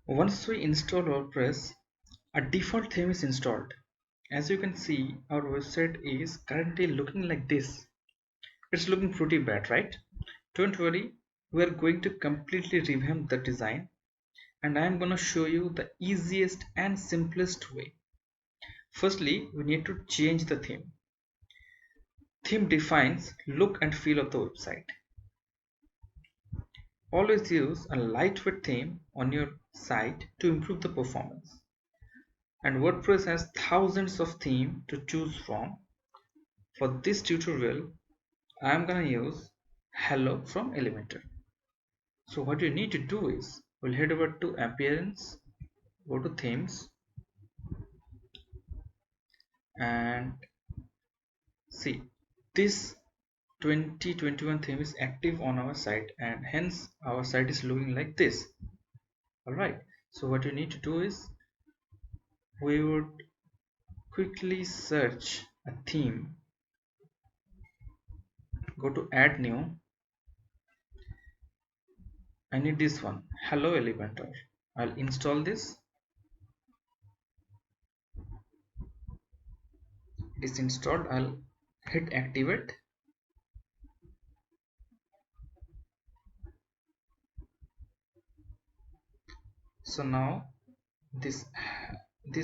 Once we install WordPress, a default theme is installed. As you can see, our website is currently looking like this. It's looking pretty bad, right? Don't worry, we are going to completely revamp the design, and I am going to show you the easiest and simplest way. Firstly, we need to change the theme. Theme defines look and feel of the website. Always use a lightweight theme on your site to improve the performance. And WordPress has thousands of themes to choose from. For this tutorial, I am gonna use Hello from Elementor. So what you need to do is, we'll head over to Appearance, go to Themes, and see this 2021 theme is active on our site, and hence our site is looking like this. Alright, so what you need to do is, we would quickly search a theme, go to Add New. I need this one, Hello Elementor. I'll install this. It is installed. I'll hit activate. So now this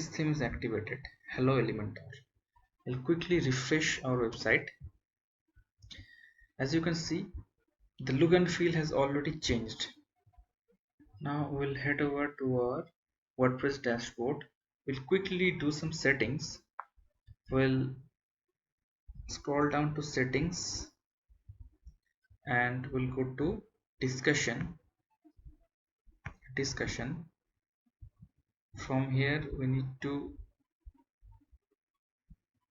theme is activated, Hello Elementor. I'll quickly refresh our website. As you can see, the look and feel has already changed. Now we'll head over to our WordPress dashboard. We'll quickly do some settings. We'll scroll down to settings and we'll go to discussion. From here we need to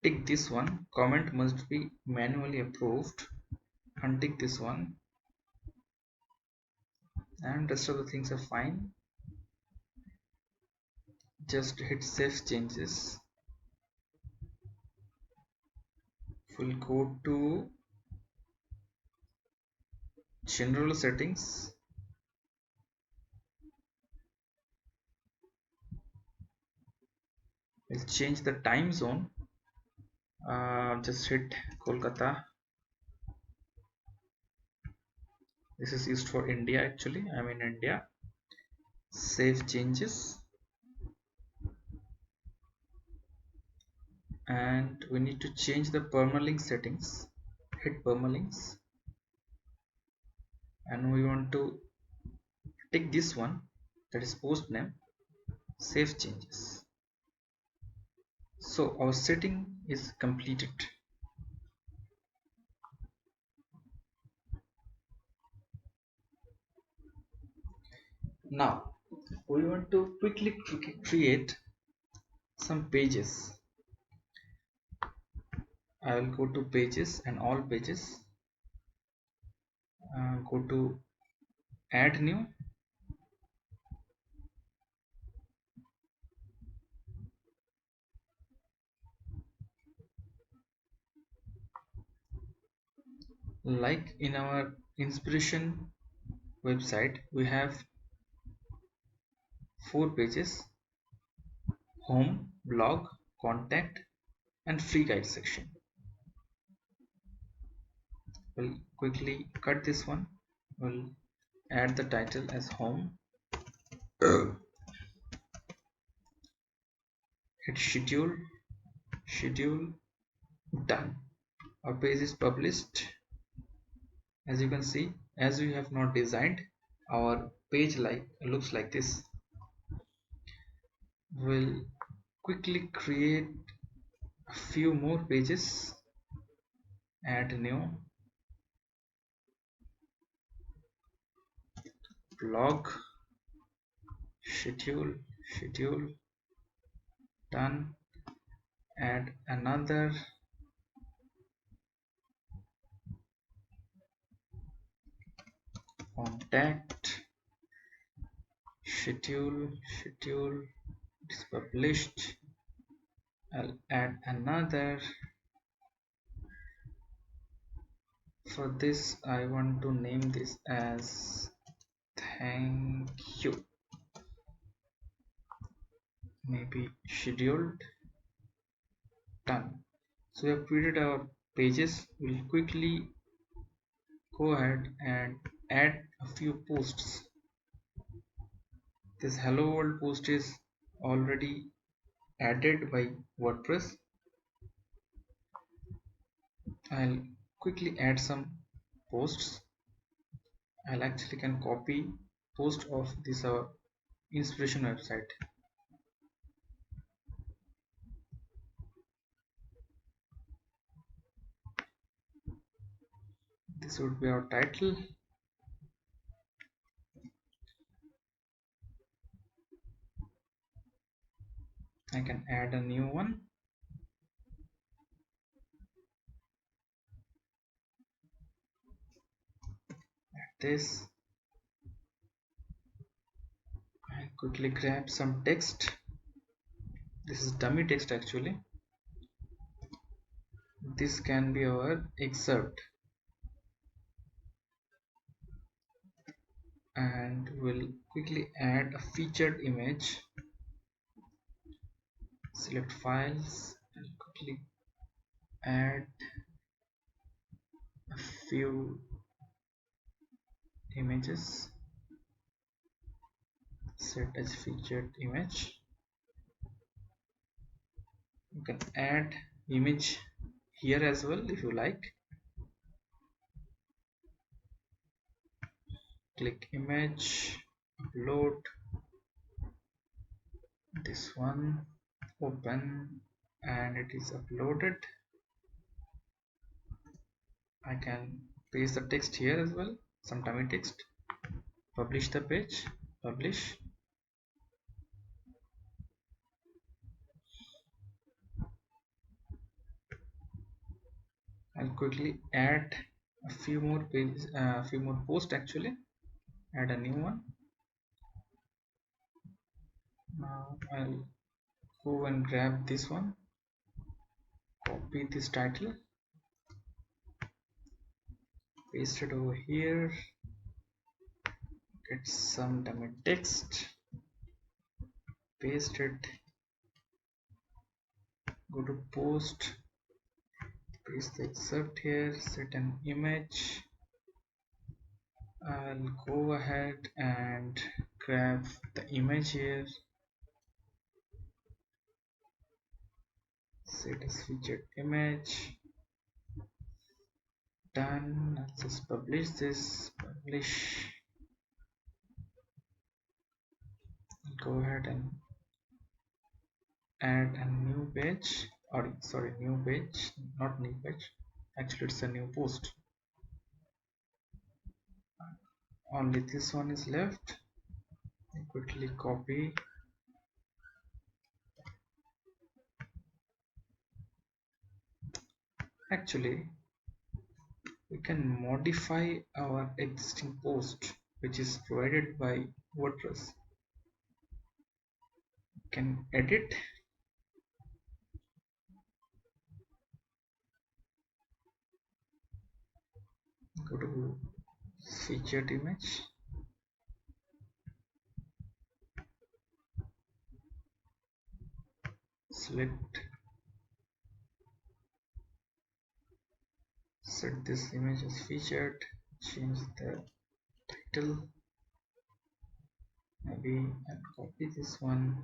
tick this one, comment must be manually approved, untick this one, and rest of the things are fine. Just hit save changes. We'll go to general settings. We'll change the time zone. Just hit Kolkata. This is used for India actually. I'm in India. Save changes. And we need to change the permalink settings. Hit permalinks. And we want to tick this one, that is post name. Save changes. So our setting is completed. Now we want to quickly create some pages. I will go to pages and all pages, go to add new, like in our inspiration website we have 4 pages: home, blog, contact, and free guide section. We'll quickly cut this one. We'll add the title as home, hit schedule, done. Our page is published. As you can see, as we have not designed, our page looks like this. We'll quickly create a few more pages. Add new, blog, schedule, done. Add another, contact, schedule, it's published. I'll add another. For this I want to name this as thank you. maybe scheduled. Done. So we have created our pages. We'll quickly go ahead and add a few posts. This hello world post is already added by WordPress. I'll quickly add some posts. I'll actually can copy post of this our inspiration website. This would be our title. I can add a new one. Add this. I quickly grab some text. This is dummy text actually. This can be our excerpt, and we'll quickly add a featured image. Select files and quickly add a few images. Set as featured image. You can add image here as well if you like. Click image, upload this one, open, and it is uploaded. I can paste the text here as well, some dummy text. Publish the page, publish. I'll quickly add a few more pages, a few more posts actually. Add a new one. Now I'll go and grab this one, copy this title, paste it over here, get some dummy text, paste it, go to post, paste the excerpt here, set an image. I'll go ahead and grab the image here, set as featured image. Done. Let's just publish this, publish. Go ahead and add a new page, or sorry, new page, not new page, actually it's a new post. Only this one is left. Quickly copy, actually we can modify our existing post which is provided by WordPress. Can edit, go to featured image, select, set this image as featured, change the title, maybe, and copy this one,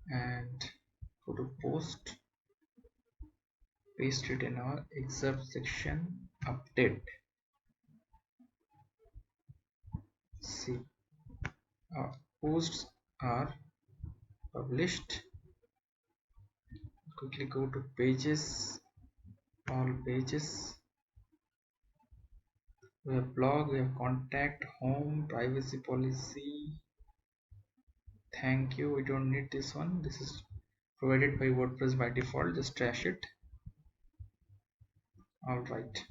and go to post, paste it in our excerpt section, update. See, our posts are published. Quickly go to pages, all pages. We have blog, we have contact, home, privacy policy. Thank you, we don't need this one. This is provided by WordPress by default, just trash it. All right.